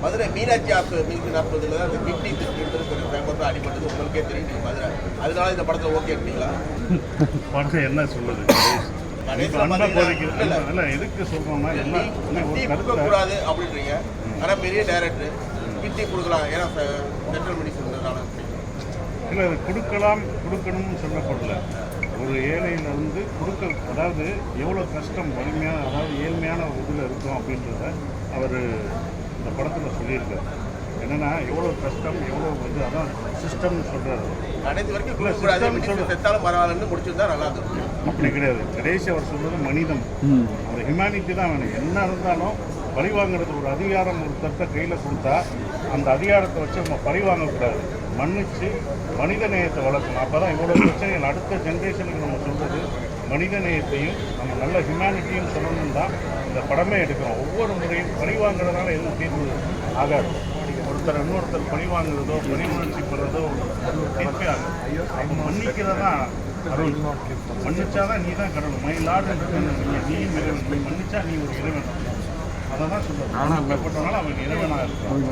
Madurai Meenakshi hospital தான் அந்த kidney எடுத்துருக்கு ஃபேமஸாக அடிபட்டது உங்களுக்கே தெரியும் மதுரை. அதனால இந்த படத்தில் ஓகே இருக்கீங்களா? படம் என்ன சொல்லுது? எதுக்கு சொல்றோம்னா கொடுக்கக்கூடாது அப்படின்றீங்க. ஆனால் பெரிய டைரக்டர் கிட்னி கொடுக்கலாம், ஏன்னா சென்ட்ரல் மெடிசன் இல்லை, அது கொடுக்கணும்னு சொல்லப்படல. ஒரு ஏழையில் வந்து அதாவது எவ்வளோ கஷ்டம் வலிமையான, அதாவது ஏழ்மையான ஒரு இதில் இருக்கும் அப்படின்றத அவர் இந்த படத்தில் சொல்லியிருக்காரு. என்னென்னா எவ்வளோ கஷ்டம், எவ்வளோ வந்து அதான் சிஸ்டம்னு சொல்கிறாரு. அனைத்து வரைக்கும் செத்தாலும் பரவாயில்லன்னு முடிச்சிருந்தா நல்லா இருக்கும். அப்படி கிடையாது. கடைசி அவர் சொல்கிறது மனிதம், அந்த ஹியூமனிட்டி தான் வேணும். என்ன இருந்தாலும் பழி வாங்குறது ஒரு அதிகாரம் ஒரு தட்டை கையில் கொடுத்தா அந்த அதிகாரத்தை வச்சு நம்ம பழி வாங்கக்கூடாது. மன்னிச்சு மனித நேயத்தை வளர்க்கணும். அப்போ தான் இவ்வளோ பிரச்சனைகள் அடுத்த ஜென்ரேஷனுக்கு நம்ம சொல்கிறது மனித நேயத்தையும் நம்ம நல்ல ஹியூமனிட்டியும் சொல்லணும் தான் இந்த படமே எடுக்கிறோம். ஒவ்வொரு முறையும் பழி வாங்குறதுனால எதுவும் தீர்வு ஆகாது. இன்னொருத்தர் பழி வாங்குறதோ பழி உணர்ச்சி பெறதோ ஒரு தீர்ப்பே ஆகும். அப்போ மன்னிக்கிறதா அருள். மன்னிச்சாதான் நீ தான் கடவுள். மயிலாடுன்றது நீயும் இறைவன். நீ மன்னிச்சா நீ ஒரு இறைவன். அதை தான் சொல்லுவேன். அவன் இறைவனாக இருக்கும்.